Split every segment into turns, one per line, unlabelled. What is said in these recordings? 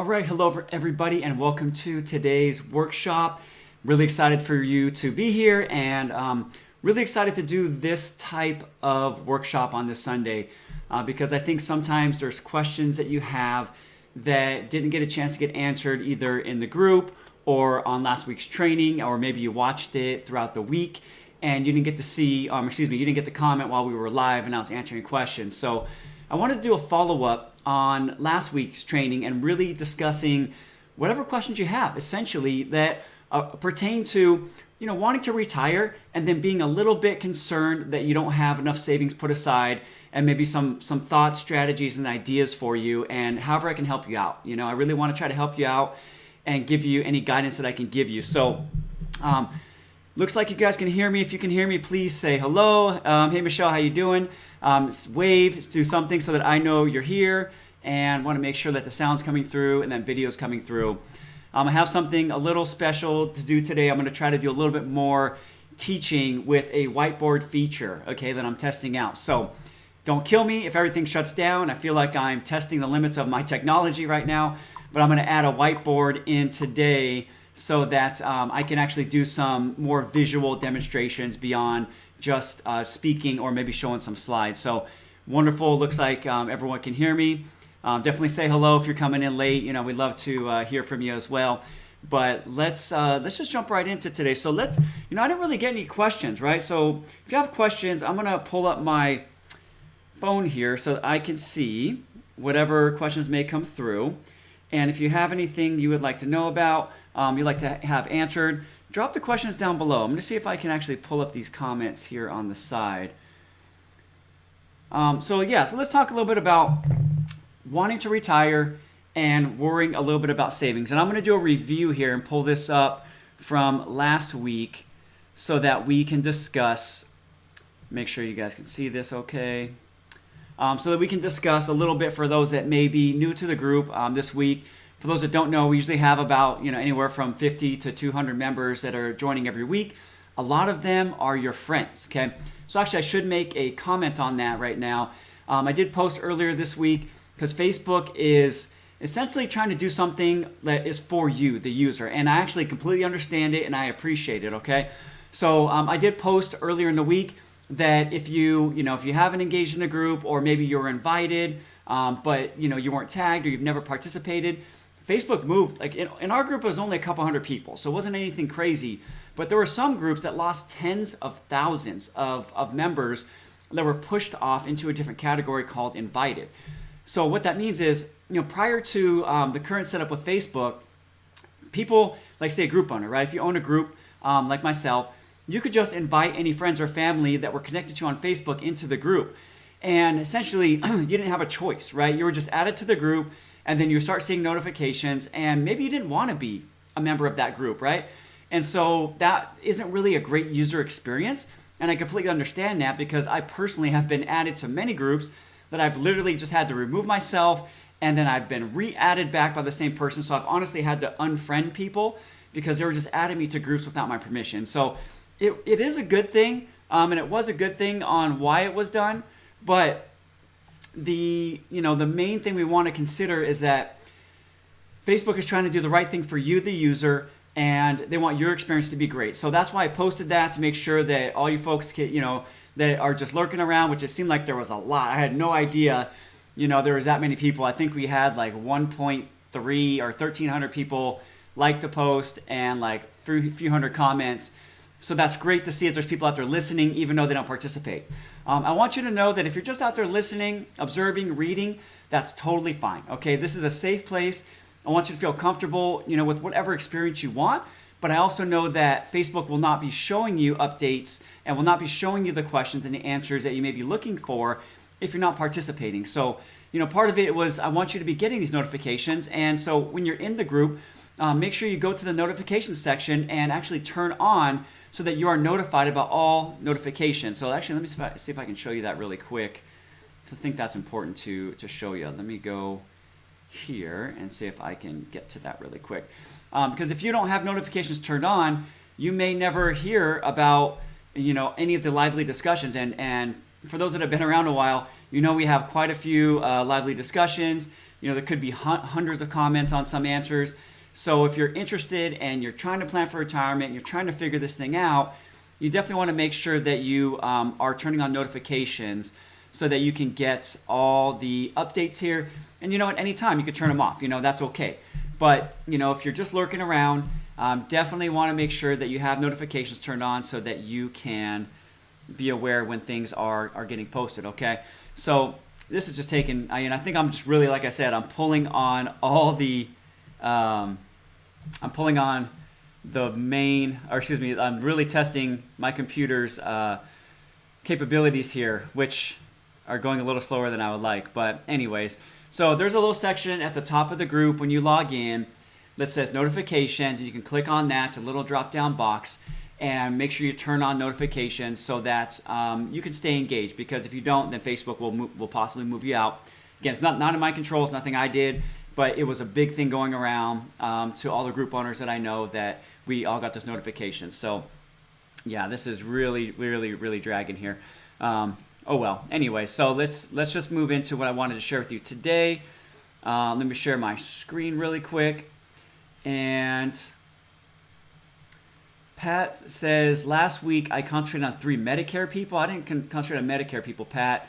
All right, hello for everybody and welcome to today's workshop. Really excited for you to be here and really excited to do this type of workshop on this Sunday because I think sometimes there's questions that you have that didn't get a chance to get answered either in the group or on last week's training, or maybe you watched it throughout the week and you didn't get to see, you didn't get the comment while we were live and I was answering questions. So I wanted to do a follow-up on last week's training and really discussing whatever questions you have, essentially, that pertain to, wanting to retire and then being a little bit concerned that you don't have enough savings put aside, and maybe some thoughts, strategies, and ideas for you, and however I can help you out. I really want to try to help you out and give you any guidance that I can give you. So, looks like you guys can hear me. If you can hear me, please say hello. Hey, Michelle, how you doing? Wave, do something so that I know you're here, and want to make sure that the sound's coming through and that video's coming through. I have something a little special to do today. I'm going to try to do a little bit more teaching with a whiteboard feature, okay, that I'm testing out. So don't kill me if everything shuts down. I feel like I'm testing the limits of my technology right now, but I'm going to add a whiteboard in today so that I can actually do some more visual demonstrations beyond just speaking or maybe showing some slides. So wonderful. Looks like everyone can hear me. Definitely say hello if you're coming in late. We'd love to hear from you as well. But let's just jump right into today. So I didn't really get any questions, right? So if you have questions, I'm gonna pull up my phone here so that I can see whatever questions may come through. And if you have anything you would like to know about, you'd like to have answered, drop the questions down below. I'm going to see if I can actually pull up these comments here on the side. So let's talk a little bit about wanting to retire and worrying a little bit about savings. And I'm going to do a review here and pull this up from last week so that we can discuss, make sure you guys can see this okay, so that we can discuss a little bit for those that may be new to the group this week. For those that don't know, we usually have about anywhere from 50 to 200 members that are joining every week. A lot of them are your friends, okay? So actually, I should make a comment on that right now. I did post earlier this week because Facebook is essentially trying to do something that is for you, the user, and I actually completely understand it and I appreciate it, okay? So I did post earlier in the week that if you haven't engaged in a group, or maybe you were invited, but you weren't tagged or you've never participated, Facebook moved. Like in our group, it was only a couple hundred people, so it wasn't anything crazy. But there were some groups that lost tens of thousands of members that were pushed off into a different category called invited. So what that means is, prior to the current setup with Facebook, people, like say a group owner, right? If you own a group like myself, you could just invite any friends or family that were connected to you on Facebook into the group. And essentially, you didn't have a choice, right? You were just added to the group, and then you start seeing notifications, and maybe you didn't want to be a member of that group, right? And so that isn't really a great user experience, and I completely understand that because I personally have been added to many groups that I've literally just had to remove myself, and then I've been re-added back by the same person, so I've honestly had to unfriend people because they were just adding me to groups without my permission. So it is a good thing, and it was a good thing on why it was done, but the main thing we want to consider is that Facebook is trying to do the right thing for you, the user, and they want your experience to be great. So that's why I posted that, to make sure that all you folks can, that are just lurking around, which it seemed like there was a lot. I had no idea, there was that many people. I think we had like 1.3 or 1,300 people like the post and like a few hundred comments. So that's great to see that there's people out there listening, even though they don't participate. I want you to know that if you're just out there listening, observing, reading, that's totally fine. Okay, this is a safe place. I want you to feel comfortable, with whatever experience you want. But I also know that Facebook will not be showing you updates and will not be showing you the questions and the answers that you may be looking for if you're not participating. So, part of it was I want you to be getting these notifications. And so when you're in the group, make sure you go to the notifications section and actually turn on so that you are notified about all notifications. So actually, let me see if I can show you that really quick. I think that's important to show you. Let me go here and see if I can get to that really quick. Because if you don't have notifications turned on, you may never hear about any of the lively discussions. And for those that have been around a while, we have quite a few lively discussions. There could be hundreds of comments on some answers. So if you're interested and you're trying to plan for retirement and you're trying to figure this thing out, you definitely want to make sure that you are turning on notifications so that you can get all the updates here. And at any time you could turn them off. That's okay. But if you're just lurking around, definitely want to make sure that you have notifications turned on so that you can be aware when things are getting posted. Okay. So this is just taking. I think I'm just really, like I said, I'm pulling on all the. I'm pulling on the main, or excuse me, I'm really testing my computer's capabilities here, which are going a little slower than I would like. But anyways, so there's a little section at the top of the group when you log in that says notifications, and you can click on that. It's a little drop down box, and make sure you turn on notifications so that you can stay engaged, because if you don't, then Facebook will possibly move you out. Again, it's not in my control, it's nothing I did, but it was a big thing going around to all the group owners that I know, that we all got this notification. So yeah, this is really, really, really dragging here. Oh well. Anyway, so let's just move into what I wanted to share with you today. Let me share my screen really quick. And Pat says, last week I concentrated on 3 Medicare people. I didn't concentrate on Medicare people, Pat.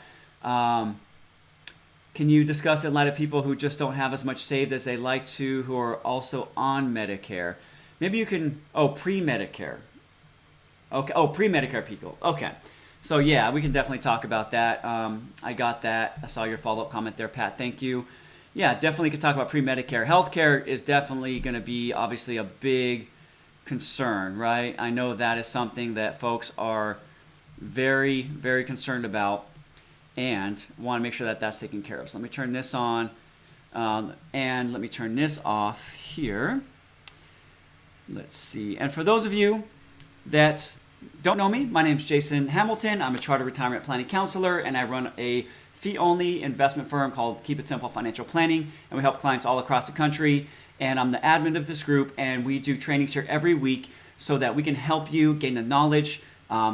Can you discuss in light of people who just don't have as much saved as they like to, who are also on Medicare? Maybe you can, pre-Medicare. Okay, pre-Medicare people. Okay. So yeah, we can definitely talk about that. I got that. I saw your follow-up comment there, Pat. Thank you. Yeah, definitely could talk about pre-Medicare. Healthcare is definitely going to be obviously a big concern, right? I know that is something that folks are very, very concerned about, and want to make sure that that's taken care of. So let me turn this on, and let me turn this off here. Let's see. And for those of you that don't know me, my name is Jason Hamilton. I'm a chartered retirement planning counselor, and I run a fee-only investment firm called Keep It Simple Financial Planning, and we help clients all across the country. And I'm the admin of this group, and we do trainings here every week so that we can help you gain the knowledge,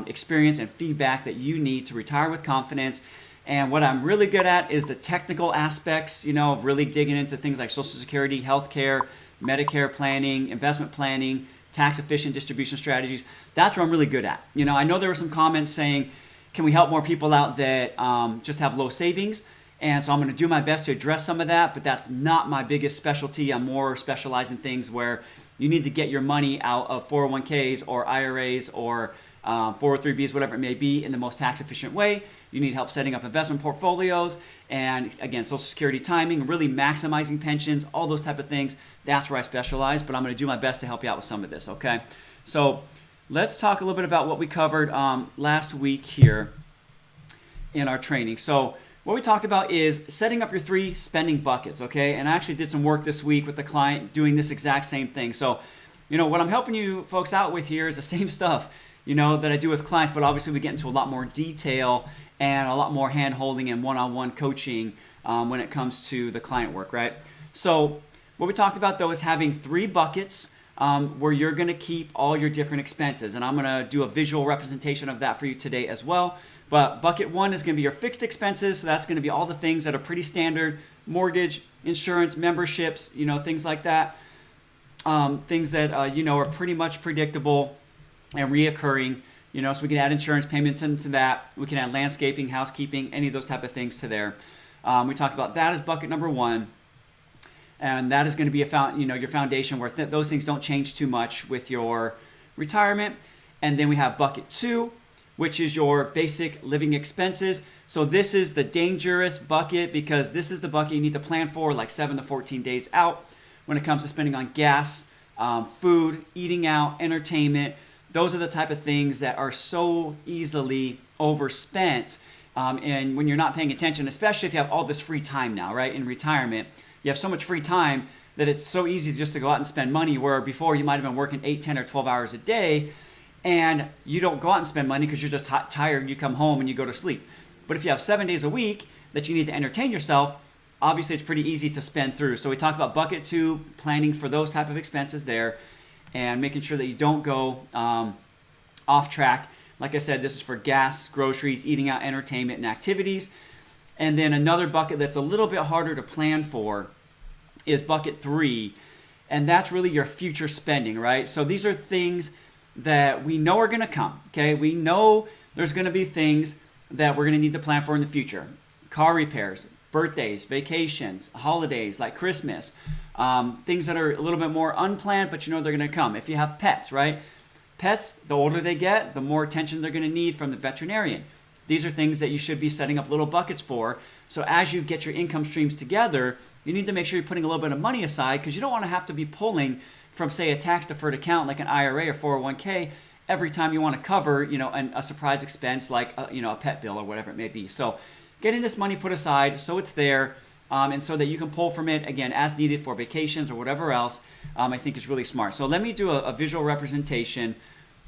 experience, and feedback that you need to retire with confidence. And what I'm really good at is the technical aspects, really digging into things like Social Security, healthcare, Medicare planning, investment planning, tax-efficient distribution strategies. That's what I'm really good at. I know there were some comments saying, can we help more people out that just have low savings? And so I'm going to do my best to address some of that, but that's not my biggest specialty. I'm more specialized in things where you need to get your money out of 401ks or IRAs or 403bs, whatever it may be, in the most tax-efficient way. You need help setting up investment portfolios, and again, Social Security timing, really maximizing pensions, all those type of things. That's where I specialize, but I'm going to do my best to help you out with some of this, okay? So let's talk a little bit about what we covered last week here in our training. So what we talked about is setting up your 3 spending buckets, okay? And I actually did some work this week with the client doing this exact same thing. So, what I'm helping you folks out with here is the same stuff, that I do with clients, but obviously we get into a lot more detail and a lot more hand-holding and one-on-one coaching when it comes to the client work, right? So what we talked about, though, is having 3 buckets where you're going to keep all your different expenses. And I'm going to do a visual representation of that for you today as well. But bucket 1 is going to be your fixed expenses. So that's going to be all the things that are pretty standard: mortgage, insurance, memberships, things like that. Things that, are pretty much predictable and reoccurring. So we can add insurance payments into that. We can add landscaping, housekeeping, any of those type of things to there. We talked about that as bucket number 1. And that is going to be your foundation where those things don't change too much with your retirement. And then we have bucket 2, which is your basic living expenses. So this is the dangerous bucket, because this is the bucket you need to plan for like 7 to 14 days out when it comes to spending on gas, food, eating out, entertainment. Those are the type of things that are so easily overspent. And when you're not paying attention, especially if you have all this free time now, right, in retirement, you have so much free time that it's so easy just to go out and spend money, where before you might have been working 8, 10, or 12 hours a day, and you don't go out and spend money because you're just tired, you come home and you go to sleep. But if you have 7 days a week that you need to entertain yourself, obviously it's pretty easy to spend through. So we talked about bucket 2, planning for those type of expenses there, and making sure that you don't go off track. Like I said, this is for gas, groceries, eating out, entertainment, and activities. And then another bucket that's a little bit harder to plan for is bucket 3, and that's really your future spending, right? So these are things that we know are going to come, okay? We know there's going to be things that we're going to need to plan for in the future. Car repairs, birthdays, vacations, holidays like Christmas, things that are a little bit more unplanned, but you know they're going to come. If you have pets, right? Pets, the older they get, the more attention they're going to need from the veterinarian. These are things that you should be setting up little buckets for. So as you get your income streams together, you need to make sure you're putting a little bit of money aside, because you don't want to have to be pulling from, say, a tax-deferred account like an IRA or 401k every time you want to cover, a surprise expense like, a pet bill or whatever it may be. So getting this money put aside so it's there, and so that you can pull from it, again, as needed for vacations or whatever else, I think is really smart. So let me do a visual representation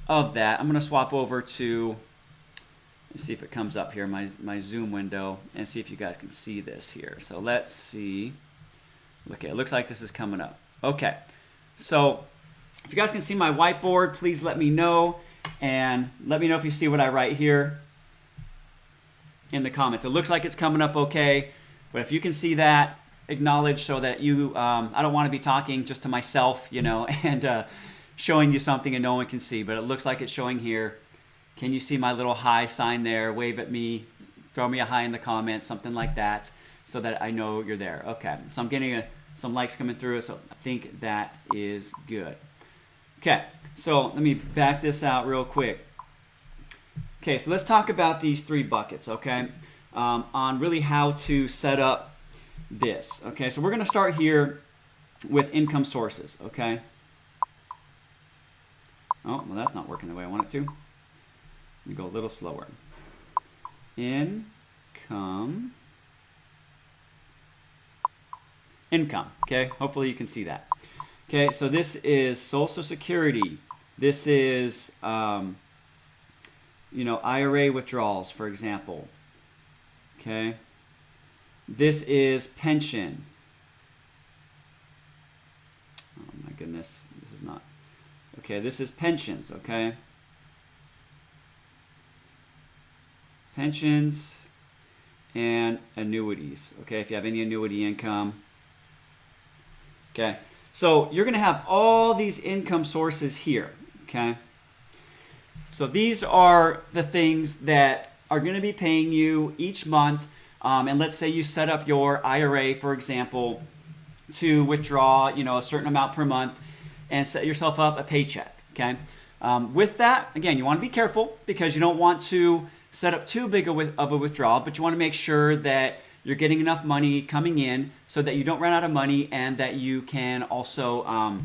of that. I'm going to swap over to, let's see if it comes up here, my Zoom window, and see if you guys can see this here. So let's see. Okay, it looks like this is coming up. Okay, so if you guys can see my whiteboard, please let me know, and let me know if you see what I write here in the comments. It looks like it's coming up okay, but if you can see that, acknowledge so that you, I don't want to be talking just to myself, and showing you something and no one can see, but it looks like it's showing here. Can you see my little hi sign there? Wave at me, throw me a hi in the comments, something like that, so that I know you're there. Okay, so I'm getting some likes coming through, so I think that is good. Okay, so let me back this out real quick. Okay, so let's talk about these 3 buckets, okay, on really how to set up this. Okay, so we're going to start here with income sources, okay. Oh, well, that's not working the way I want it to. Let me go a little slower. Income, okay, hopefully you can see that. Okay, so this is Social Security. This is, IRA withdrawals, for example. Okay, this is pension. Oh my goodness, this is not. Okay, this is pensions, okay? Pensions and annuities, okay, if you have any annuity income. Okay, so you're going to have all these income sources here, okay? So these are the things that are going to be paying you each month, and let's say you set up your IRA, for example, to withdraw, a certain amount per month, and set yourself up a paycheck, okay? With that, again, you want to be careful because you don't want to set up too big of a withdrawal, but you want to make sure that you're getting enough money coming in so that you don't run out of money, and that you can also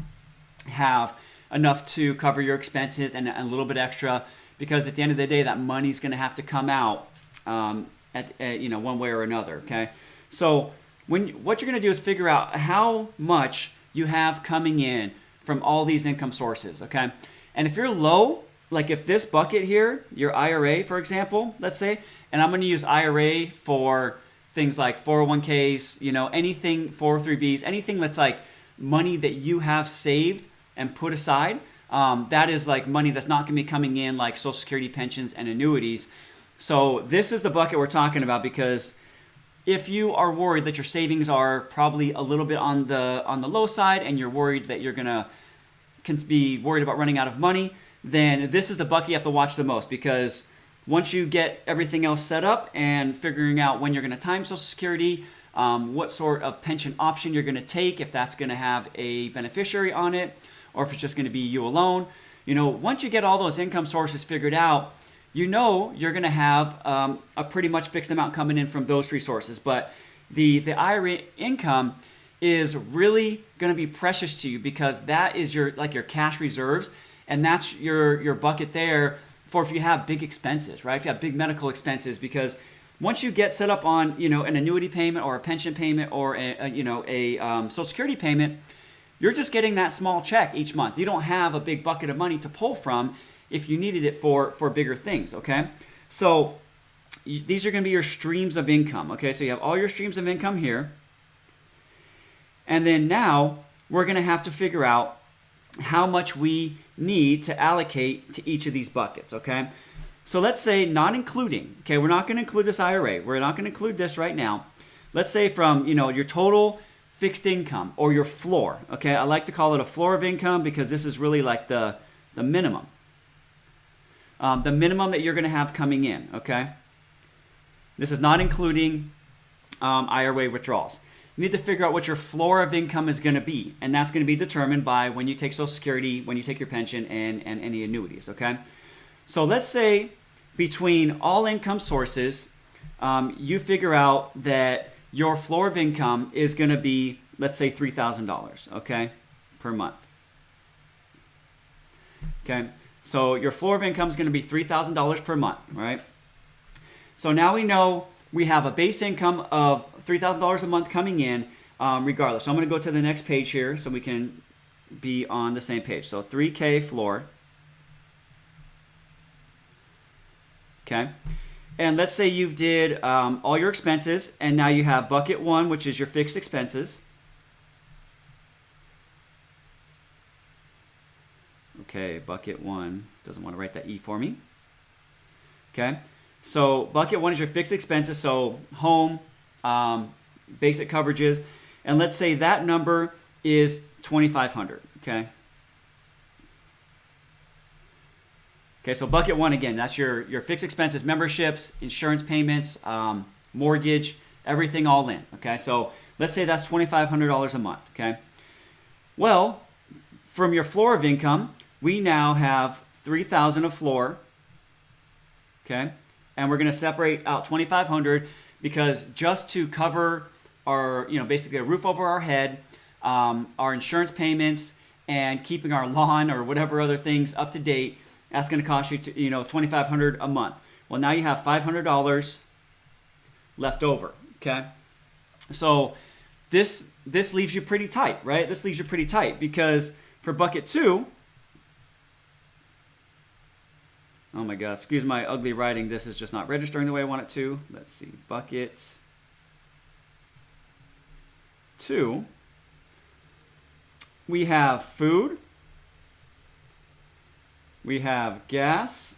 have enough to cover your expenses and a little bit extra, because at the end of the day, that money's going to have to come out one way or another, okay? So what you're going to do is figure out how much you have coming in from all these income sources, okay? And if you're low, like if this bucket here, your IRA, for example, let's say, and I'm going to use IRA for things like 401ks, anything, 403bs, anything that's like money that you have saved and put aside, that is like money that's not going to be coming in, like Social Security, pensions, and annuities. So this is the bucket we're talking about, because if you are worried that your savings are probably a little bit on the low side, and you're worried that you're gonna be worried about running out of money, then this is the bucket you have to watch the most, because once you get everything else set up and figuring out when you're going to time Social Security, what sort of pension option you're going to take, if that's going to have a beneficiary on it, or if it's just going to be you alone, once you get all those income sources figured out, you're going to have a pretty much fixed amount coming in from those 3 sources. But the IRA income is really going to be precious to you, because that is your cash reserves, and that's your bucket there for if you have big expenses, right? If you have big medical expenses, because once you get set up on an annuity payment or a pension payment or a Social Security payment, you're just getting that small check each month. You don't have a big bucket of money to pull from if you needed it for bigger things, okay? So these are going to be your streams of income, okay? So you have all your streams of income here. And then now we're going to have to figure out how much we need to allocate to each of these buckets, okay? So let's say not including, okay, we're not going to include this IRA. We're not going to include this right now. Let's say from, your total fixed income or your floor, okay? I like to call it a floor of income because this is really like the minimum. The minimum that you're going to have coming in, okay? This is not including IRA withdrawals. You need to figure out what your floor of income is going to be, and that's going to be determined by when you take Social Security, when you take your pension, and any annuities, okay? So let's say between all income sources, you figure out that your floor of income is going to be, let's say, $3,000, okay, per month. Okay, so your floor of income is going to be $3,000 per month, right? So now we know we have a base income of $3,000 a month coming in regardless. So I'm going to go to the next page here so we can be on the same page. So 3K floor. Okay. And let's say you did all your expenses, and now you have bucket 1, which is your fixed expenses. Okay, bucket 1 doesn't want to write that E for me. Okay, so bucket 1 is your fixed expenses, so home, basic coverages, and let's say that number is $2,500. Okay. Okay, so bucket 1, again, that's your fixed expenses, memberships, insurance payments, mortgage, everything all in. Okay, so let's say that's $2,500 a month. Okay, well, from your floor of income, we now have $3,000 of floor. Okay, and we're going to separate out $2,500 because just to cover our, basically a roof over our head, our insurance payments, and keeping our lawn or whatever other things up to date. That's going to cost you, $2,500 a month. Well, now you have $500 left over. Okay, so this leaves you pretty tight, right? This leaves you pretty tight because for bucket 2, oh my God, excuse my ugly writing. This is just not registering the way I want it to. Let's see, bucket 2. We have food. We have gas.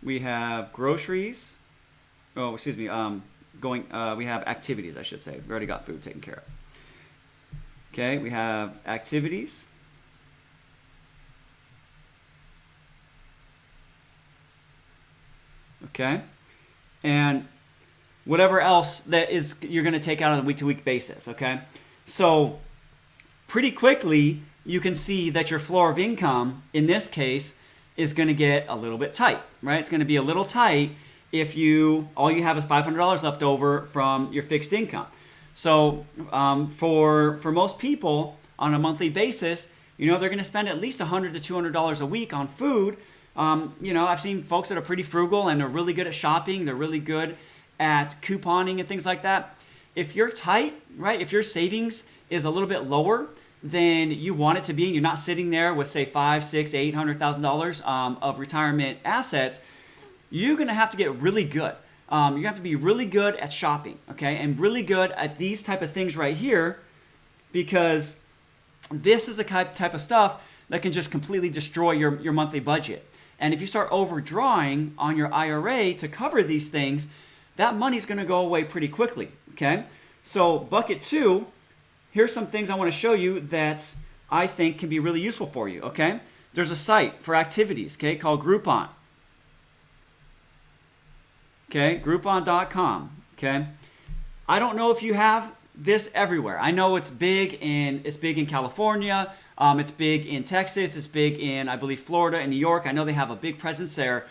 We have groceries. Oh, excuse me. We have activities, I should say. We already got food taken care of. Okay, we have activities. Okay, and whatever else that is you're going to take out on a week-to-week basis. Okay, so pretty quickly you can see that your floor of income in this case is going to get a little bit tight, right? It's going to be a little tight if all you have is $500 left over from your fixed income. So for most people on a monthly basis, they're going to spend at least $100 to $200 a week on food. I've seen folks that are pretty frugal and they're really good at shopping. They're really good at couponing and things like that. If you're tight, right? If your savings is a little bit lower than you want it to be, and you're not sitting there with say $500,000, $600,000, $800,000 of retirement assets, you're going to have to get really good. You're going to have to be really good at shopping, okay, and really good at these type of things right here, because this is the type of stuff that can just completely destroy your monthly budget. And if you start overdrawing on your IRA to cover these things, that money's going to go away pretty quickly, okay? So bucket 2, here's some things I want to show you that I think can be really useful for you, okay? There's a site for activities, okay, called Groupon. Okay, Groupon.com, okay? I don't know if you have this everywhere. I know it's big in California, it's big in Texas, it's big in, I believe, Florida and New York. I know they have a big presence there.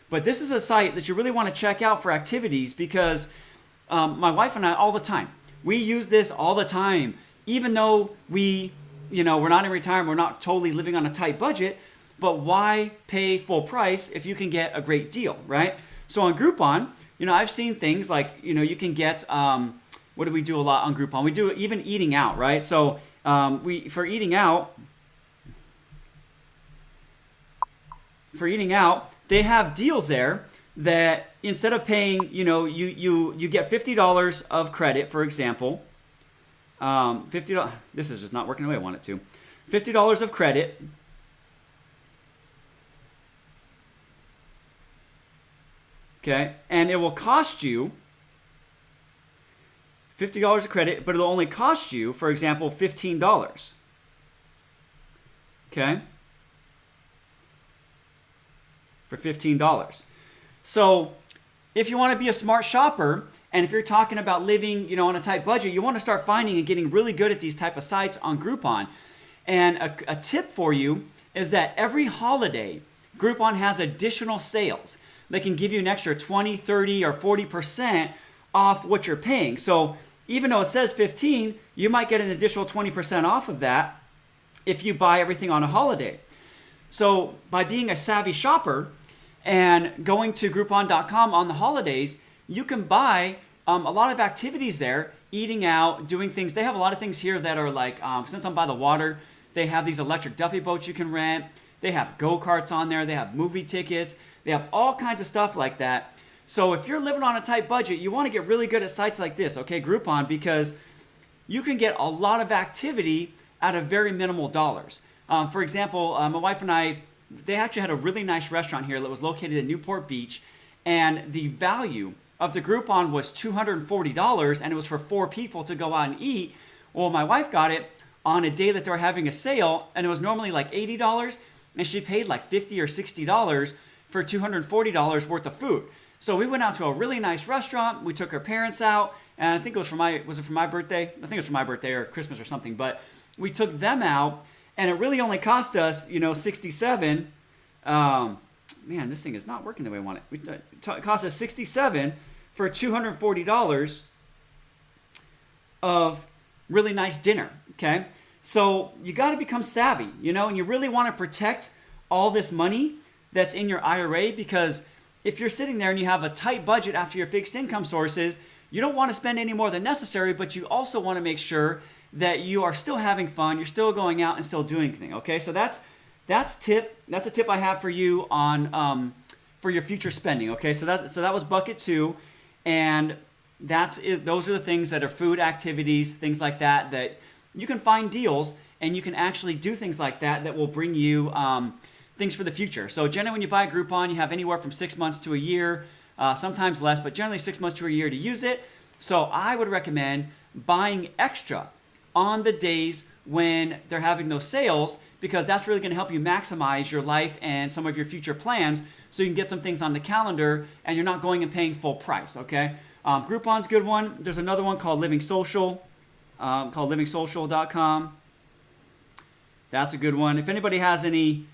But this is a site that you really want to check out for activities because my wife and I, all the time, we use this all the time. Even though we're not in retirement, we're not totally living on a tight budget, but why pay full price if you can get a great deal, right? So on Groupon, I've seen things like, you can get, what do we do a lot on Groupon? We do even eating out, right? So for eating out, they have deals there that instead of paying, you get $50 of credit, for example. $50. This is just not working the way I want it to. $50 of credit. Okay, and it will cost you $50 of credit, but it'll only cost you, for example, $15. Okay, for $15. So if you want to be a smart shopper, and if you're talking about living, on a tight budget, you want to start finding and getting really good at these type of sites on Groupon. And a tip for you is that every holiday, Groupon has additional sales. They can give you an extra 20, 30, or 40% off what you're paying. So even though it says 15, you might get an additional 20% off of that if you buy everything on a holiday. So by being a savvy shopper and going to Groupon.com on the holidays, you can buy a lot of activities there, eating out, doing things. They have a lot of things here that are like, since I'm by the water, they have these electric Duffy boats you can rent. They have go-karts on there. They have movie tickets. They have all kinds of stuff like that. So if you're living on a tight budget, you want to get really good at sites like this, okay, Groupon, because you can get a lot of activity out of very minimal dollars. For example, my wife and I, they actually had a really nice restaurant here that was located in Newport Beach, and the value of the Groupon was $240, and it was for 4 people to go out and eat. Well, my wife got it on a day that they were having a sale, and it was normally like $80, and she paid like $50 or $60 for $240 worth of food. So we went out to a really nice restaurant. We took our parents out, and I think it was for my birthday? I think it was for my birthday or Christmas or something, but we took them out, and it really only cost us, $67. Man, this thing is not working the way I want it. It cost us $67 for $240 of really nice dinner, okay? So you got to become savvy, and you really want to protect all this money that's in your IRA, because if you're sitting there and you have a tight budget after your fixed income sources, you don't want to spend any more than necessary, but you also want to make sure that you are still having fun, you're still going out and still doing things, okay? So that's a tip I have for you on for your future spending, okay? So that was bucket 2, and those are the things that are food, activities, things like that you can find deals, and you can actually do things like that will bring you things for the future. So generally when you buy Groupon, you have anywhere from 6 months to a year, sometimes less, but generally 6 months to a year to use it. So I would recommend buying extra on the days when they're having those sales, because that's really going to help you maximize your life and some of your future plans, so you can get some things on the calendar and you're not going and paying full price, okay? Groupon's a good one. There's another one called Living Social, called livingsocial.com. That's a good one. If anybody has any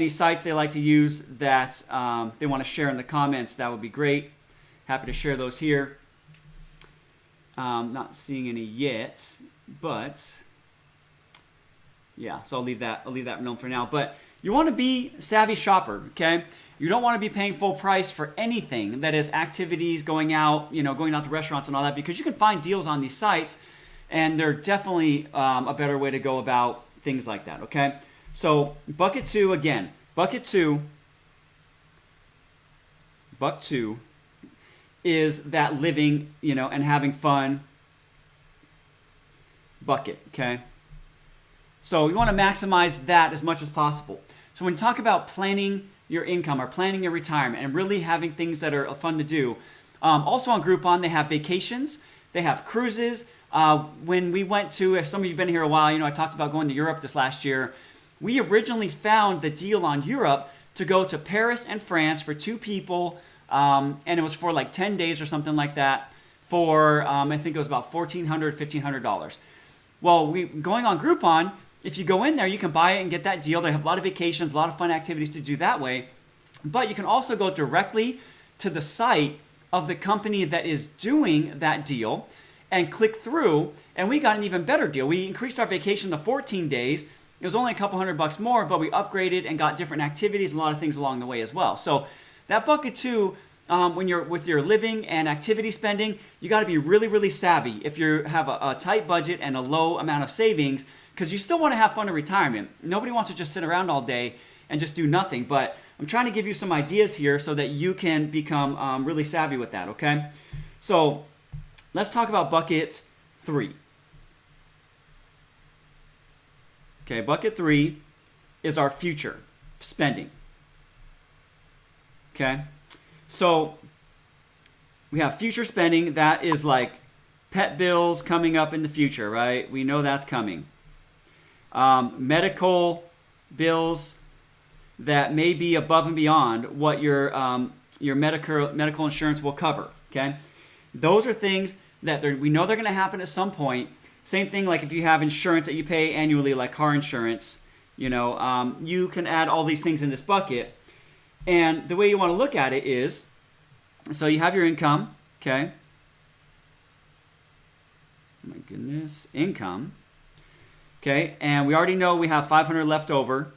sites they like to use that they want to share in the comments, that would be great. Happy to share those here. Not seeing any yet, but yeah, so I'll leave that alone for now. But you want to be a savvy shopper, okay? You don't want to be paying full price for anything that is activities, going out to restaurants and all that, because you can find deals on these sites, and they're definitely a better way to go about things like that, okay? So bucket 2 again. Bucket 2 is that living, and having fun bucket, okay? So you want to maximize that as much as possible. So when you talk about planning your income or planning your retirement and really having things that are fun to do, also on Groupon, they have vacations, they have cruises. When we went to, if some of you have been here a while, I talked about going to Europe this last year. We originally found the deal on Europe to go to Paris and France for 2 people, and it was for like 10 days or something like that for, I think it was about $1,400, $1,500. Well, going on Groupon, if you go in there, you can buy it and get that deal. They have a lot of vacations, a lot of fun activities to do that way. But you can also go directly to the site of the company that is doing that deal and click through, and we got an even better deal. We increased our vacation to 14 days. It was only a couple $100 more, but we upgraded and got different activities and a lot of things along the way as well. So that bucket 2, when you're with your living and activity spending, you got to be really, really savvy if you have a tight budget and a low amount of savings, because you still want to have fun in retirement. Nobody wants to just sit around all day and just do nothing, but I'm trying to give you some ideas here so that you can become really savvy with that, okay? So let's talk about bucket 3. Okay, bucket 3 is our future spending. Okay? So we have future spending. That is like pet bills coming up in the future, right? We know that's coming. Medical bills that may be above and beyond what your medical insurance will cover. Okay, those are things that we know they're going to happen at some point. Same thing like if you have insurance that you pay annually, like car insurance. You can add all these things in this bucket. And the way you want to look at it is, so you have your income, okay? Oh my goodness, income. Okay, and we already know we have 500 left over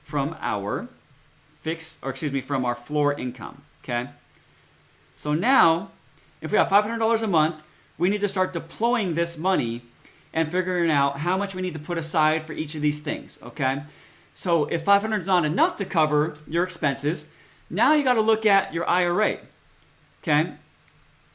from our from our floor income, okay? So now, if we have $500 a month, we need to start deploying this money and figuring out how much we need to put aside for each of these things, okay? So if 500 is not enough to cover your expenses, now you got to look at your IRA, okay?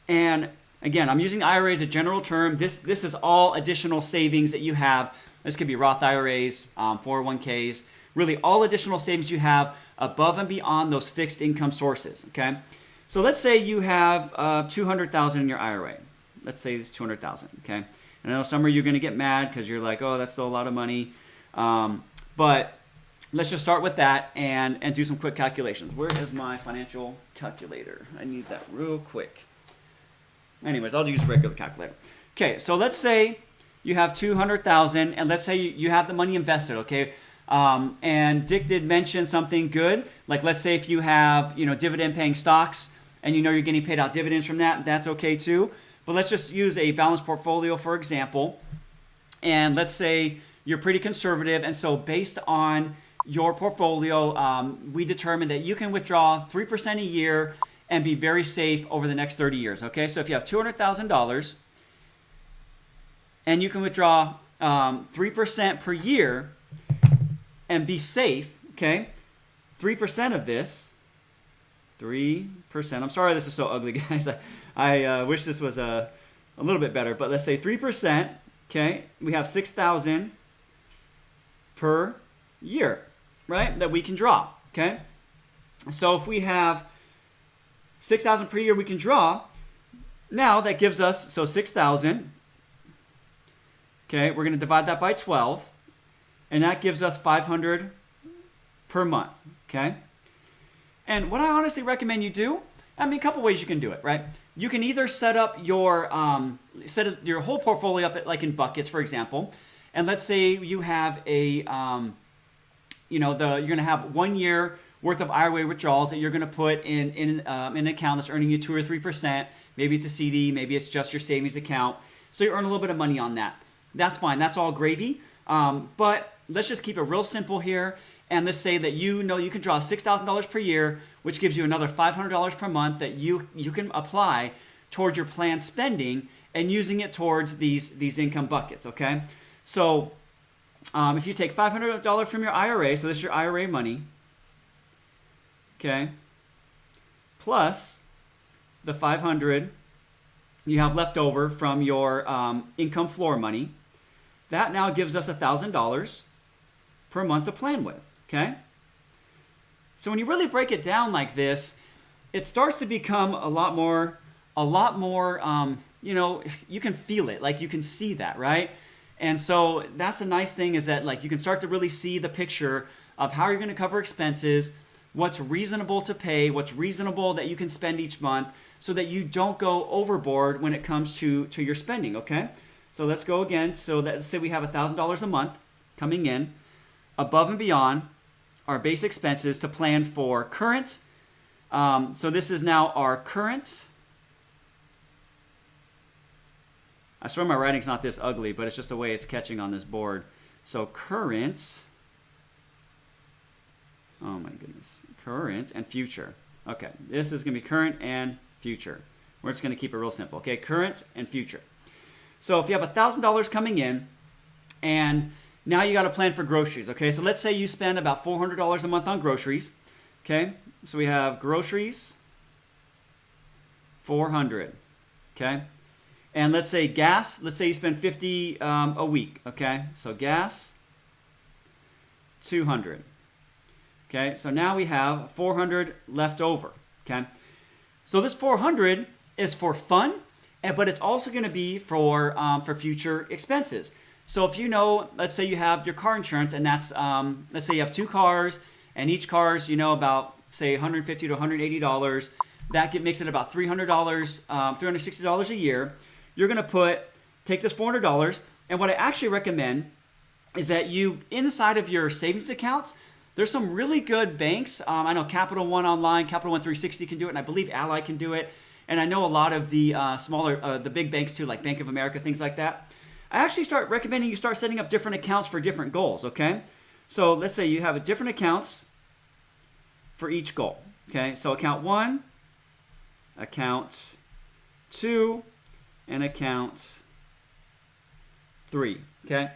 And again, I'm using IRA as a general term. This is all additional savings that you have. This could be Roth IRAs, 401ks, really all additional savings you have above and beyond those fixed income sources, okay? So let's say you have $200,000 in your IRA. Let's say it's $200,000, okay? I know some of you are going to get mad because you're like, oh, that's still a lot of money. But let's just start with that and do some quick calculations. Where is my financial calculator? I need that real quick. Anyways, I'll use a regular calculator. Okay, so let's say you have $200,000, and let's say you have the money invested, okay? And Dick did mention something good. Like let's say if you have, dividend-paying stocks and you're getting paid out dividends from that, that's okay too. But let's just use a balanced portfolio, for example. And let's say you're pretty conservative. And so based on your portfolio, we determined that you can withdraw 3% a year and be very safe over the next 30 years. Okay, so if you have $200,000 and you can withdraw 3% per year and be safe, okay, 3% of this, 3%. I'm sorry this is so ugly, guys. I wish this was a little bit better, but let's say 3%, okay, we have $6,000 per year, right, that we can draw, okay? So if we have $6,000 per year we can draw, now that gives us, so $6,000, okay, we're going to divide that by 12, and that gives us $500 per month, okay? And what I honestly recommend you do, a couple ways you can do it, right? You can either set up your whole portfolio up like in buckets, for example. And let's say you have you're going to have 1 year worth of IRA withdrawals that you're going to put in an account that's earning you 2 or 3%. Maybe it's a CD, maybe it's just your savings account. So you earn a little bit of money on that. That's fine. That's all gravy. But let's just keep it real simple here. And let's say that you can draw $6,000 per year, which gives you another $500 per month that you can apply towards your planned spending and using it towards these income buckets, okay? So if you take $500 from your IRA, so this is your IRA money, okay, plus the $500 you have left over from your income floor money, that now gives us $1,000 per month to plan with. Okay? So when you really break it down like this, it starts to become a lot more, you can feel it, like you can see that, right? And so that's the nice thing is that like you can start to really see the picture of how you're going to cover expenses, what's reasonable to pay, what's reasonable that you can spend each month so that you don't go overboard when it comes to your spending, okay? So let's go again. So let's say we have $1,000 a month coming in above and beyond our base expenses to plan for current. So this is now our current. I swear my writing's not this ugly, but it's just the way it's catching on this board. So current. Oh my goodness. Current and future. Okay, this is going to be current and future. We're just going to keep it real simple. Okay, current and future. So if you have $1,000 coming in and now you got to plan for groceries, okay? So let's say you spend about $400 a month on groceries, okay? So we have groceries, $400, okay? And let's say gas, let's say you spend $50 a week, okay? So gas, $200. Okay, so now we have 400 left over. Okay, so this 400 is for fun, but it's also going to be for future expenses. So if you know, let's say you have your car insurance, and that's let's say you have 2 cars, and each car is about say $150 to $180. That makes it about $300, $360 a year. You're going to take this $400, and what I actually recommend is that you, inside of your savings accounts, there's some really good banks. I know Capital One Online, Capital One 360 can do it, and I believe Ally can do it. And I know a lot of the the big banks too, like Bank of America, things like that. I actually start recommending you start setting up different accounts for different goals, okay? So let's say you have a different accounts for each goal, okay? So account 1, account 2, and account 3, okay?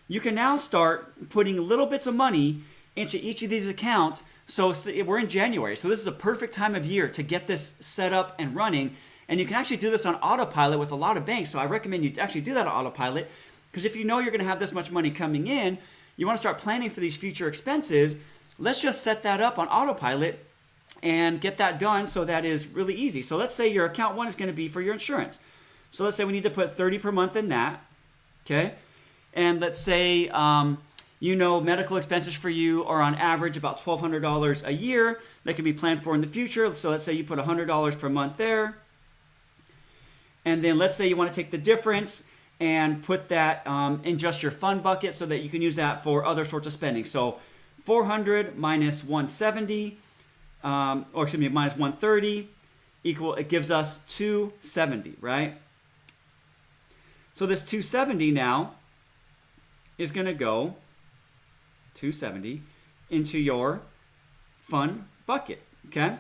You can now start putting little bits of money into each of these accounts. So we're in January, so this is a perfect time of year to get this set up and running. And you can actually do this on autopilot with a lot of banks. So I recommend you actually do that on autopilot, because if you know you're going to have this much money coming in, you want to start planning for these future expenses. Let's just set that up on autopilot and get that done, so that is really easy. So let's say your account 1 is going to be for your insurance. So let's say we need to put $30 per month in that, okay? And let's say medical expenses for you are on average about $1,200 a year that can be planned for in the future. So let's say you put $100 per month there. And then let's say you want to take the difference and put that in just your fund bucket so that you can use that for other sorts of spending. So 400 minus 170, minus 130 it gives us 270, right? So this 270 now is going to go 270 into your fund bucket, okay?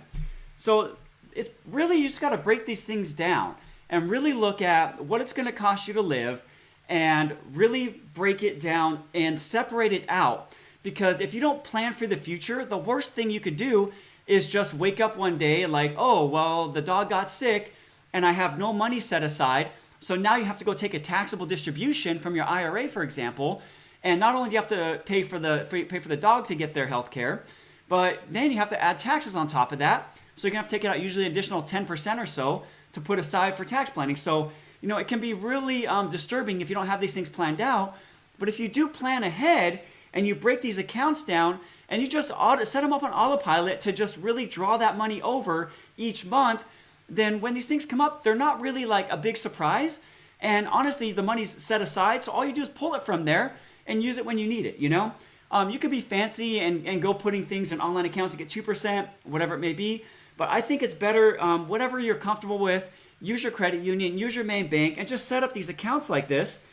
So it's really, you just got to break these things down and really look at what it's going to cost you to live and really break it down and separate it out. Because if you don't plan for the future, the worst thing you could do is just wake up one day like, oh, well, the dog got sick and I have no money set aside. So now you have to go take a taxable distribution from your IRA, for example. And not only do you have to pay for the dog to get their health care, but then you have to add taxes on top of that. So you're going to have to take it out usually an additional 10% or so to put aside for tax planning. So, it can be really disturbing if you don't have these things planned out. But if you do plan ahead and you break these accounts down and you just set them up on autopilot to just really draw that money over each month, then when these things come up, they're not really like a big surprise. And honestly, the money's set aside. So all you do is pull it from there and use it when you need it, You could be fancy and go putting things in online accounts to get 2%, whatever it may be. But I think it's better, whatever you're comfortable with, use your credit union, use your main bank, and just set up these accounts like this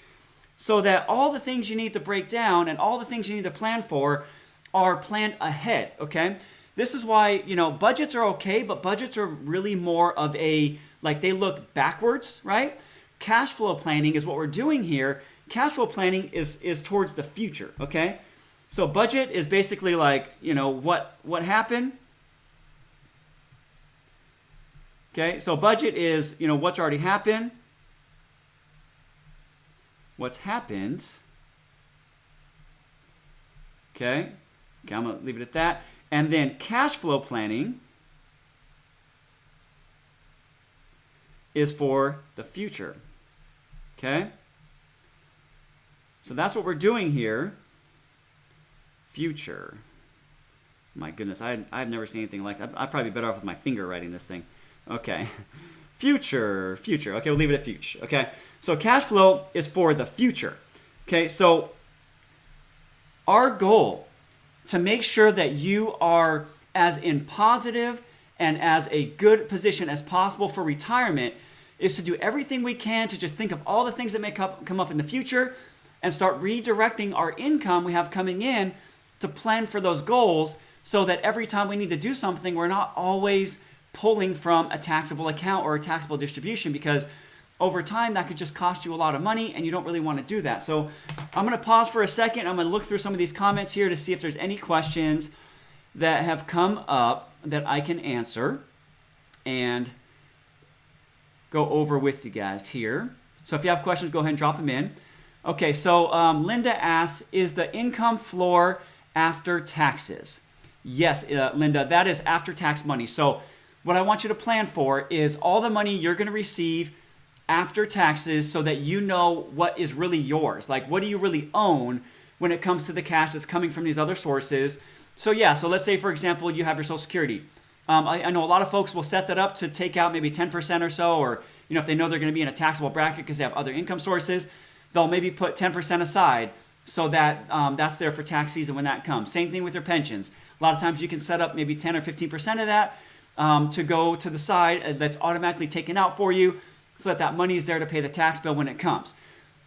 so that all the things you need to break down and all the things you need to plan for are planned ahead, okay? This is why, budgets are okay, but budgets are really more of they look backwards, right? Cash flow planning is what we're doing here. Cash flow planning is towards the future, okay? So budget is basically like, what happened. Okay, so budget is, what's already happened, what's happened. Okay, I'm going to leave it at that. And then cash flow planning is for the future. Okay? So that's what we're doing here. Future. My goodness, I've never seen anything like that. I'd probably be better off with my finger writing this thing. Okay. Future. Okay, we'll leave it at future. Okay. So cash flow is for the future. Okay, so our goal to make sure that you are as in positive and as a good position as possible for retirement is to do everything we can to just think of all the things that may come up in the future and start redirecting our income we have coming in to plan for those goals so that every time we need to do something, we're not always pulling from a taxable account or a taxable distribution, because over time that could just cost you a lot of money and you don't really want to do that. So I'm going to pause for a second. I'm going to look through some of these comments here to see if there's any questions that have come up that I can answer and go over with you guys here. So if you have questions, go ahead and drop them in. Okay, so Linda asked, is the income floor after taxes? Yes, Linda, that is after-tax money. So what I want you to plan for is all the money you're going to receive after taxes so that you know what is really yours. Like, what do you really own when it comes to the cash that's coming from these other sources? So yeah, so let's say, for example, you have your Social Security. I know a lot of folks will set that up to take out maybe 10% or so, or if they know they're going to be in a taxable bracket because they have other income sources, they'll maybe put 10% aside so that that's there for tax season when that comes. Same thing with your pensions. A lot of times you can set up maybe 10 or 15% of that to go to the side that's automatically taken out for you so that that money is there to pay the tax bill when it comes.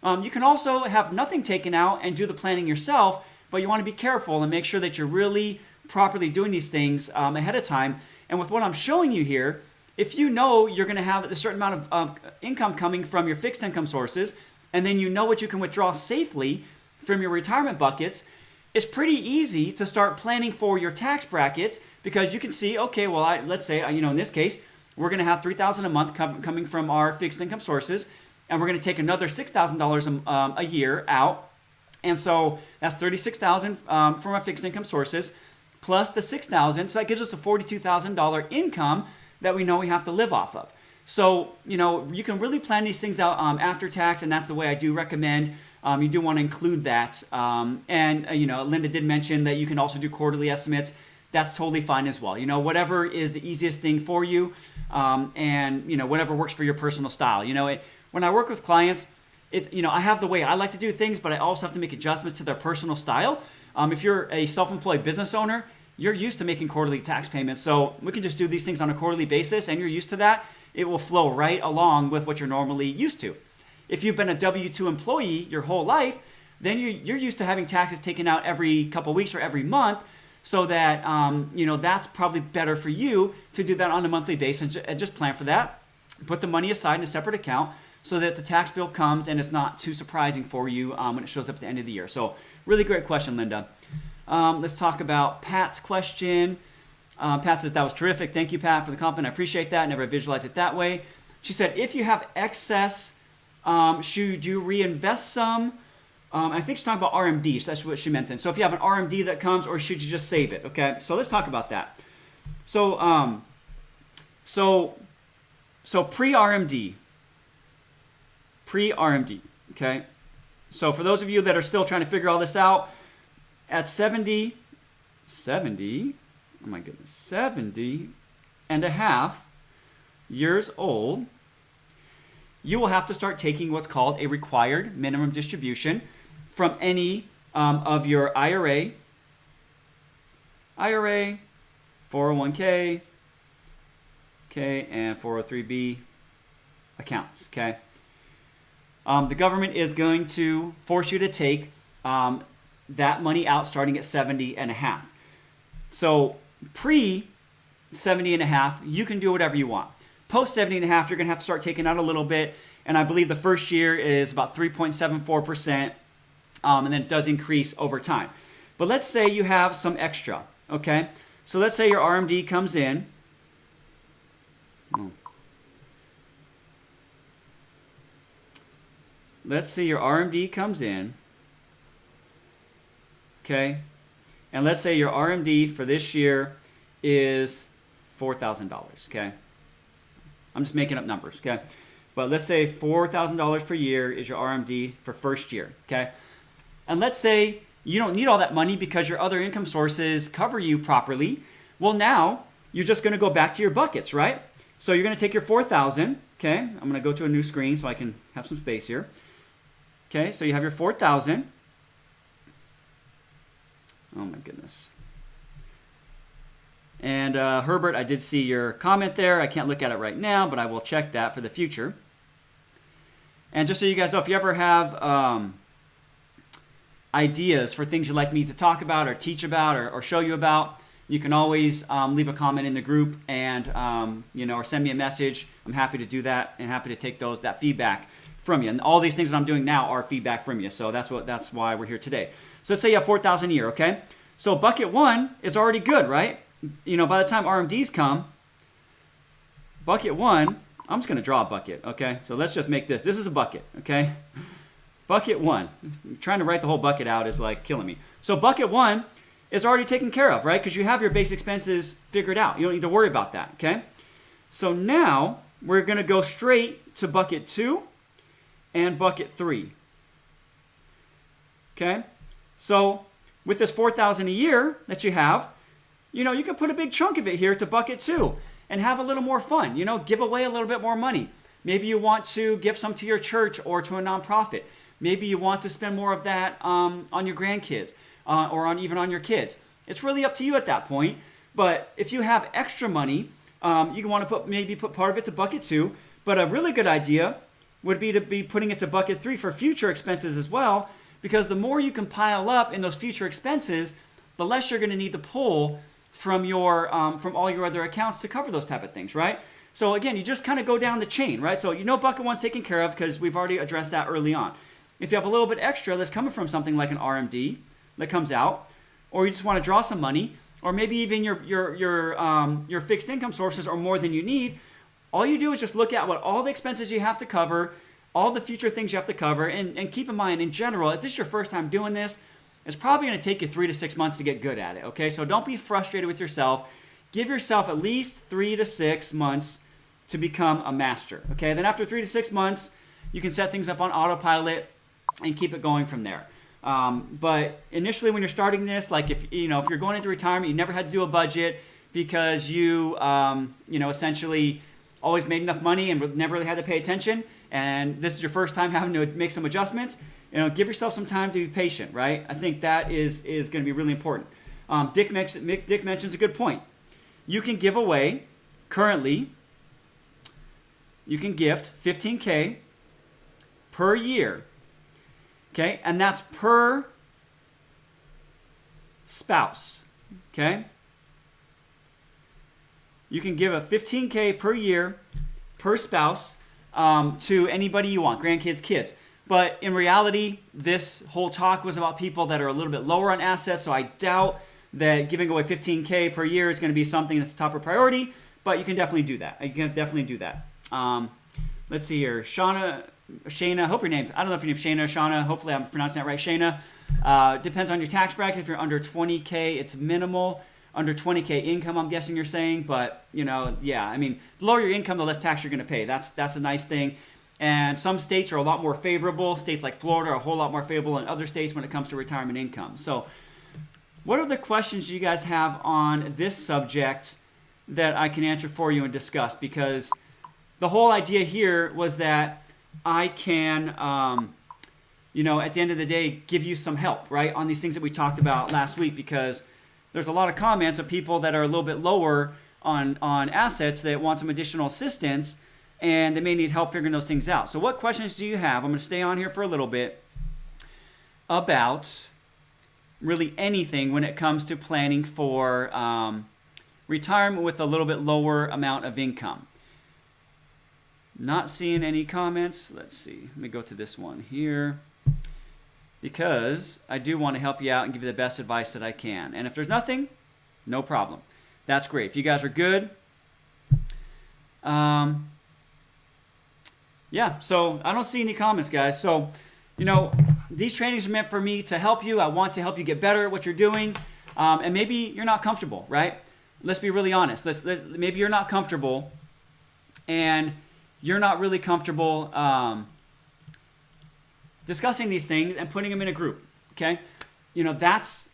You can also have nothing taken out and do the planning yourself, but you want to be careful and make sure that you're really properly doing these things ahead of time. And with what I'm showing you here, if you know you're going to have a certain amount of income coming from your fixed income sources, and then you know what you can withdraw safely from your retirement buckets, it's pretty easy to start planning for your tax brackets because you can see, okay, well, let's say, in this case, we're going to have $3,000 a month coming from our fixed income sources, and we're going to take another $6,000 a year out. And so that's $36,000 from our fixed income sources plus the $6,000. So that gives us a $42,000 income that we know we have to live off of. So, you can really plan these things out after tax, and that's the way I do recommend. You do want to include that. Linda did mention that you can also do quarterly estimates. That's totally fine as well. Whatever is the easiest thing for you, and whatever works for your personal style. When I work with clients, I have the way I like to do things, but I also have to make adjustments to their personal style. If you're a self-employed business owner, you're used to making quarterly tax payments. So we can just do these things on a quarterly basis, and you're used to that. It will flow right along with what you're normally used to. If you've been a W-2 employee your whole life, then you're used to having taxes taken out every couple weeks or every month, so that that's probably better for you to do that on a monthly basis and just plan for that. Put the money aside in a separate account so that the tax bill comes and it's not too surprising for you when it shows up at the end of the year. So really great question, Linda. Let's talk about Pat's question. Pat says, that was terrific. Thank you, Pat, for the compliment. I appreciate that. Never visualized it that way. She said, if you have excess, should you reinvest some? I think she's talking about RMD. So that's what she meant then. So if you have an RMD that comes, or should you just save it? Okay, so let's talk about that. So pre-RMD. Okay. So for those of you that are still trying to figure all this out, at 70 and a half years old, you will have to start taking what's called a required minimum distribution from any of your IRA, 401k, and 403b accounts, okay? The government is going to force you to take that money out starting at 70 and a half. So pre 70 and a half, you can do whatever you want. Post 70 and a half, you're going to have to start taking out a little bit. And I believe the first year is about 3.74%. And then it does increase over time. But let's say you have some extra, okay? So let's say your RMD comes in. Let's say your RMD comes in, okay? And let's say your RMD for this year is $4,000, okay? I'm just making up numbers, okay? But let's say $4,000 per year is your RMD for first year, okay? And let's say you don't need all that money because your other income sources cover you properly. Well, now you're just going to go back to your buckets, right? So you're going to take your $4,000, okay? I'm going to go to a new screen so I can have some space here. Okay, so you have your $4,000. Oh my goodness. And Herbert, I did see your comment there. I can't look at it right now, but I will check that for the future. And just so you guys know, if you ever have ideas for things you'd like me to talk about or teach about or show you about, you can always leave a comment in the group and or send me a message. I'm happy to do that and happy to take that feedback from you. And all these things that I'm doing now are feedback from you. So that's why we're here today. So let's say you have $4,000 a year, okay? So bucket one is already good, right? By the time RMDs come, bucket one, I'm just going to draw a bucket, okay? So let's just make this. This is a bucket, okay? Bucket one. Trying to write the whole bucket out is like killing me. So bucket one, is already taken care of, right? Because you have your base expenses figured out. You don't need to worry about that, okay? So now we're going to go straight to bucket 2 and bucket 3. Okay? So with this $4,000 a year that you have, you can put a big chunk of it here to bucket 2 and have a little more fun. Give away a little bit more money. Maybe you want to give some to your church or to a nonprofit. Maybe you want to spend more of that on your grandkids or even on your kids. It's really up to you at that point. But if you have extra money, you can want to put part of it to bucket 2. But a really good idea would be to be putting it to bucket 3 for future expenses as well, because the more you can pile up in those future expenses, the less you're going to need to pull from from all your other accounts to cover those type of things, right? So again, you just kind of go down the chain, right? So bucket 1's taken care of because we've already addressed that early on. If you have a little bit extra that's coming from something like an RMD that comes out, or you just want to draw some money, or maybe even your fixed income sources are more than you need, all you do is just look at what all the expenses you have to cover, all the future things you have to cover, and keep in mind, in general, if this is your first time doing this, it's probably going to take you 3 to 6 months to get good at it, okay? So don't be frustrated with yourself. Give yourself at least 3 to 6 months to become a master, okay? Then after 3 to 6 months, you can set things up on autopilot and keep it going from there. But initially when you're starting this, like if you're going into retirement, you never had to do a budget because you essentially always made enough money and never really had to pay attention, and this is your first time having to make some adjustments, give yourself some time to be patient, right? I think that is going to be really important. Dick mentions a good point. You can give away, currently, you can gift $15K per year, okay? And that's per spouse, okay? You can give a $15K per year per spouse to anybody you want, grandkids, kids. But in reality, this whole talk was about people that are a little bit lower on assets, so I doubt that giving away $15K per year is going to be something that's top of priority, but you can definitely do that. Let's see here. Shana, I hope your name, I don't know if your name's Shana or Shana. Hopefully I'm pronouncing that right. Shana. Depends on your tax bracket. If you're under 20K, it's minimal. Under 20K income, I'm guessing you're saying, but yeah, I mean, the lower your income, the less tax you're going to pay. That's a nice thing. And some states are a lot more favorable. States like Florida are a whole lot more favorable than other states when it comes to retirement income. So what are the questions you guys have on this subject that I can answer for you and discuss? Because the whole idea here was that I can, at the end of the day, give you some help, right, on these things that we talked about last week, because there's a lot of comments of people that are a little bit lower on assets that want some additional assistance, and they may need help figuring those things out. So what questions do you have? I'm going to stay on here for a little bit about really anything when it comes to planning for retirement with a little bit lower amount of income. Not seeing any comments. Let's see. Let me go to this one here, because I do want to help you out and give you the best advice that I can. And if there's nothing, no problem. That's great. If you guys are good, yeah, so I don't see any comments, guys. So, these trainings are meant for me to help you. I want to help you get better at what you're doing. And maybe you're not comfortable, right? Let's be really honest. Maybe you're not comfortable, and you're not really comfortable discussing these things and putting them in a group, okay? That's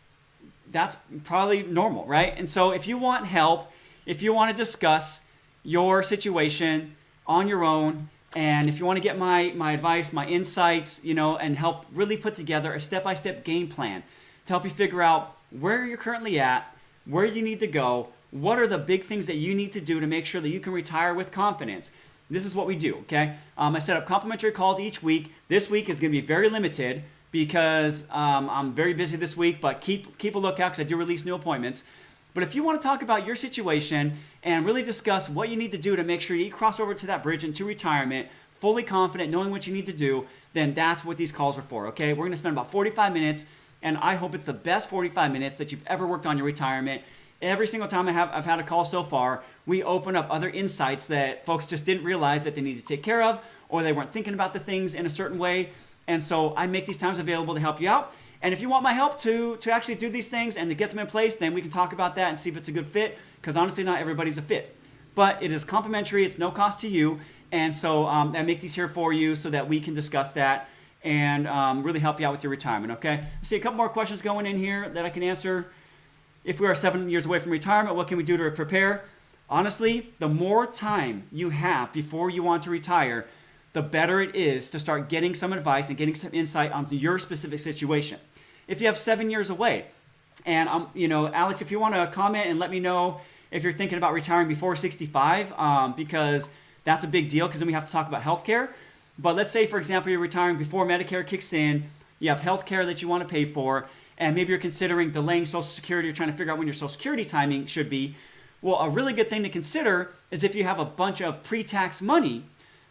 probably normal, right? And so if you want help, if you want to discuss your situation on your own, and if you want to get my advice, my insights, and help really put together a step-by-step game plan to help you figure out where you're currently at, where you need to go, what are the big things that you need to do to make sure that you can retire with confidence. This is what we do, okay? I set up complimentary calls each week. This week is going to be very limited because I'm very busy this week, but keep a lookout because I do release new appointments. But if you want to talk about your situation and really discuss what you need to do to make sure you cross over to that bridge into retirement, fully confident, knowing what you need to do, then that's what these calls are for, okay? We're going to spend about 45 minutes, and I hope it's the best 45 minutes that you've ever worked on your retirement. Every single time I've had a call so far, we open up other insights that folks just didn't realize that they need to take care of, or they weren't thinking about the things in a certain way. And so I make these times available to help you out. And if you want my help to actually do these things and to get them in place, then we can talk about that and see if it's a good fit, because honestly, not everybody's a fit. But it is complimentary, it's no cost to you, and so I make these here for you so that we can discuss that and really help you out with your retirement, okay? I see a couple more questions going in here that I can answer. If we are 7 years away from retirement, what can we do to prepare? Honestly, the more time you have before you want to retire, the better it is to start getting some advice and getting some insight onto your specific situation. If you have 7 years away, and Alex, if you want to comment and let me know if you're thinking about retiring before 65, because that's a big deal, because then we have to talk about healthcare. But let's say, for example, you're retiring before Medicare kicks in, you have healthcare that you want to pay for, and maybe you're considering delaying Social Security, you're trying to figure out when your Social Security timing should be. Well, a really good thing to consider is if you have a bunch of pre-tax money,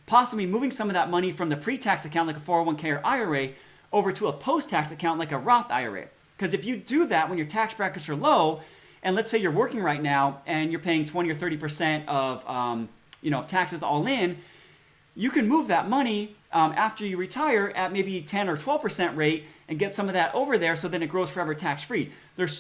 possibly moving some of that money from the pre-tax account like a 401k or IRA over to a post-tax account like a Roth IRA. Because if you do that when your tax brackets are low, and let's say you're working right now and you're paying 20 or 30% of taxes all in, you can move that money after you retire at maybe 10 or 12% rate and get some of that over there, so then it grows forever tax-free.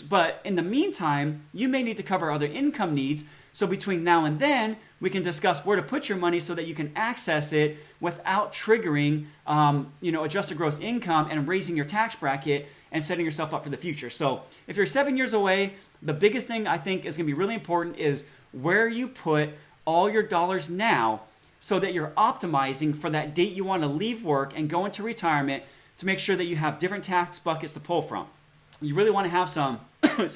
But in the meantime, you may need to cover other income needs. So between now and then, we can discuss where to put your money so that you can access it without triggering adjusted gross income and raising your tax bracket and setting yourself up for the future. So if you're 7 years away, the biggest thing I think is going to be really important is where you put all your dollars now, so that you're optimizing for that date you want to leave work and go into retirement, to make sure that you have different tax buckets to pull from. You really want to have some, you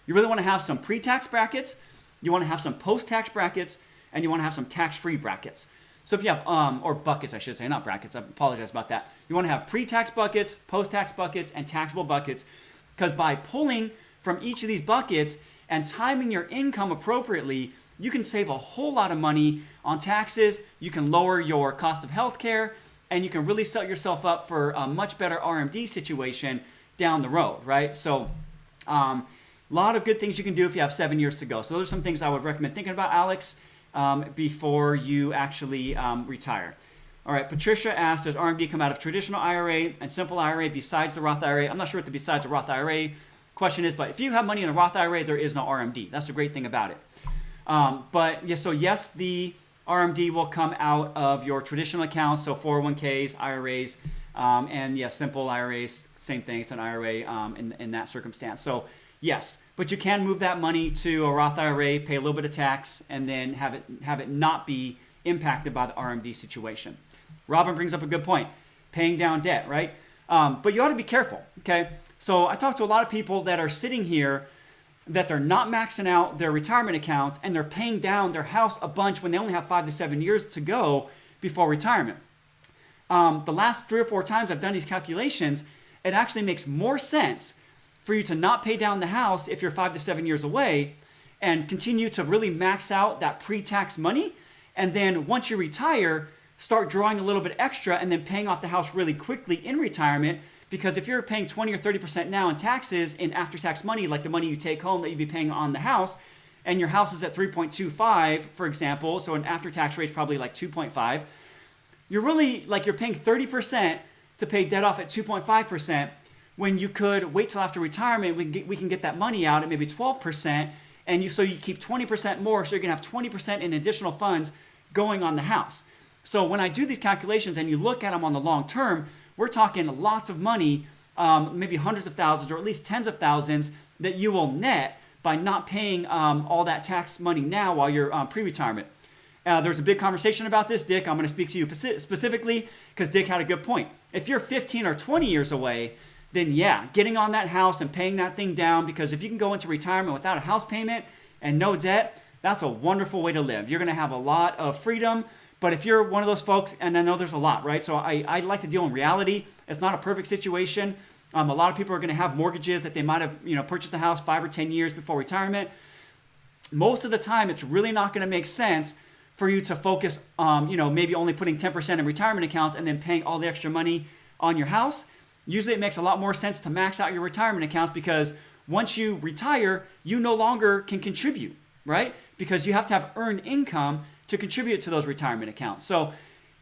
really want to have some pre-tax brackets, you want to have some post-tax brackets, and you want to have some tax-free brackets. So if you have, or buckets I should say, not brackets, I apologize about that. You want to have pre-tax buckets, post-tax buckets, and taxable buckets, because by pulling from each of these buckets and timing your income appropriately, you can save a whole lot of money on taxes, you can lower your cost of healthcare, and you can really set yourself up for a much better RMD situation down the road, right? So a lot of good things you can do if you have 7 years to go. So those are some things I would recommend thinking about, Alex, before you actually retire. All right, Patricia asked, does RMD come out of traditional IRA and simple IRA besides the Roth IRA? I'm not sure what the besides the Roth IRA question is, but if you have money in a Roth IRA, there is no RMD. That's the great thing about it. Yes, the RMD will come out of your traditional accounts, so 401ks, IRAs, and yes, simple IRAs, same thing. It's an IRA in that circumstance. So yes, but you can move that money to a Roth IRA, pay a little bit of tax, and then have it not be impacted by the RMD situation. Robin brings up a good point, paying down debt, right? But you ought to be careful, okay? So I talked to a lot of people that are sitting here that they're not maxing out their retirement accounts and they're paying down their house a bunch when they only have 5 to 7 years to go before retirement. The last 3 or 4 times I've done these calculations, it actually makes more sense for you to not pay down the house if you're 5 to 7 years away and continue to really max out that pre-tax money. And then once you retire, start drawing a little bit extra and then paying off the house really quickly in retirement. Because if you're paying 20 or 30% now in taxes in after-tax money, like the money you take home that you'd be paying on the house, and your house is at 3.25, for example, so an after-tax rate is probably like 2.5, you're really, you're paying 30% to pay debt off at 2.5%, when you could wait till after retirement, we can get that money out at maybe 12%, and so you keep 20% more, so you're going to have 20% in additional funds going on the house. So when I do these calculations and you look at them on the long term, we're talking lots of money, maybe hundreds of thousands or at least tens of thousands that you will net by not paying all that tax money now while you're pre-retirement. There's a big conversation about this, Dick. I'm going to speak to you specifically because Dick had a good point. If you're 15 or 20 years away, then yeah, getting on that house and paying that thing down, because if you can go into retirement without a house payment and no debt, that's a wonderful way to live. You're going to have a lot of freedom. But if you're one of those folks, and I know there's a lot, right? So I like to deal in reality. It's not a perfect situation. A lot of people are going to have mortgages that they might have, purchased a house 5 or 10 years before retirement. Most of the time, it's really not going to make sense for you to focus, maybe only putting 10% in retirement accounts and then paying all the extra money on your house. Usually, it makes a lot more sense to max out your retirement accounts, because once you retire, you no longer can contribute, right? Because you have to have earned income to contribute to those retirement accounts. So,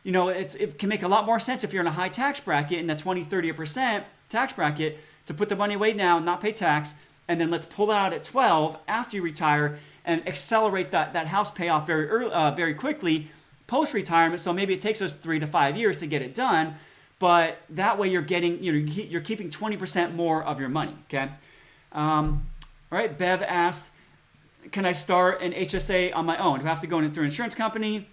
it can make a lot more sense if you're in a high tax bracket, in the 20, 30% tax bracket, to put the money away now, not pay tax, and then let's pull it out at 12 after you retire and accelerate that house payoff very early, very quickly post-retirement. So maybe it takes us 3 to 5 years to get it done, but that way you're getting, you're keeping 20% more of your money, okay? All right, Bev asked, can I start an HSA on my own? Do I have to go in through an insurance company?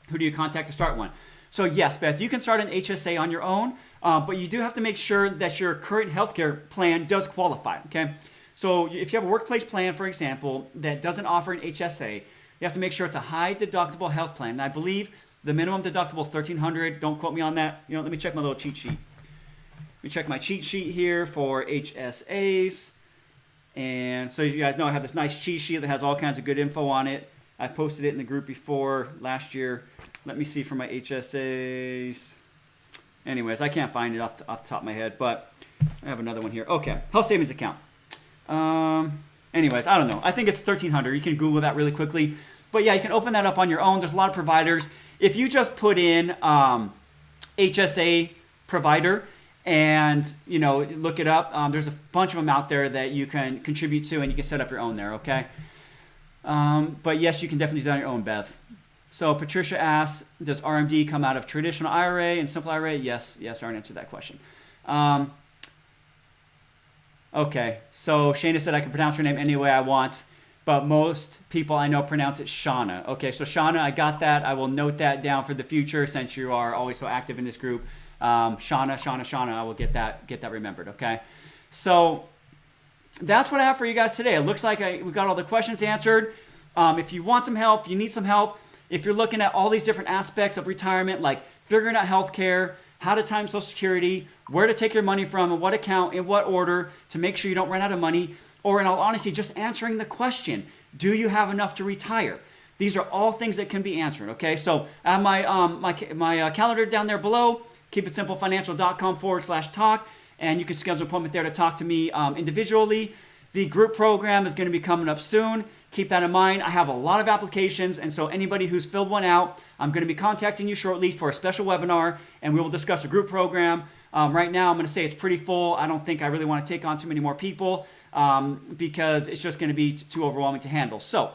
Who do you contact to start one? So yes, Beth, you can start an HSA on your own, but you do have to make sure that your current healthcare plan does qualify, okay? So if you have a workplace plan, for example, that doesn't offer an HSA, you have to make sure it's a high deductible health plan. And I believe the minimum deductible is $1,300. Don't quote me on that. Let me check my little cheat sheet. Let me check my cheat sheet here for HSAs. And so you guys know I have this nice cheat sheet that has all kinds of good info on it. I posted it in the group before last year. Let me see for my HSAs. Anyways, I can't find it off the top of my head, but I have another one here. Okay, health savings account. Anyways, I don't know. I think it's $1,300. You can Google that really quickly. But yeah, you can open that up on your own. There's a lot of providers. If you just put in HSA provider, and look it up. There's a bunch of them out there that you can contribute to, and you can set up your own there. Okay. But yes, you can definitely do that on your own, Bev. So Patricia asks, does RMD come out of traditional IRA and simple IRA? Yes. I already answered that question. Okay. So Shana said I can pronounce her name any way I want, but most people I know pronounce it Shauna. Okay. So Shauna, I got that. I will note that down for the future since you are always so active in this group. Shauna, I will get that remembered, okay? So that's what I have for you guys today. It looks like we got all the questions answered. If you want some help, you need some help, if you're looking at all these different aspects of retirement, like figuring out healthcare, how to time Social Security, where to take your money from, and what account, in what order, to make sure you don't run out of money, or in all honesty, just answering the question, do you have enough to retire? These are all things that can be answered, okay? So I have my calendar down there below, keepitsimplefinancial.com/talk, and you can schedule an appointment there to talk to me individually. The group program is going to be coming up soon. Keep that in mind. I have a lot of applications, and so anybody who's filled one out, I'm going to be contacting you shortly for a special webinar, and we will discuss a group program. Right now, I'm going to say it's pretty full. I don't think I really want to take on too many more people because it's just going to be too overwhelming to handle. So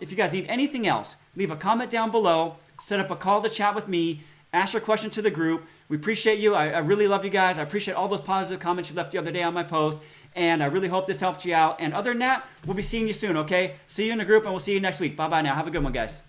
if you guys need anything else, leave a comment down below, set up a call to chat with me, ask your question to the group. We appreciate you. I really love you guys. I appreciate all those positive comments you left the other day on my post. And I really hope this helped you out. And other than that, we'll be seeing you soon, okay? See you in the group, and we'll see you next week. Bye-bye now. Have a good one, guys.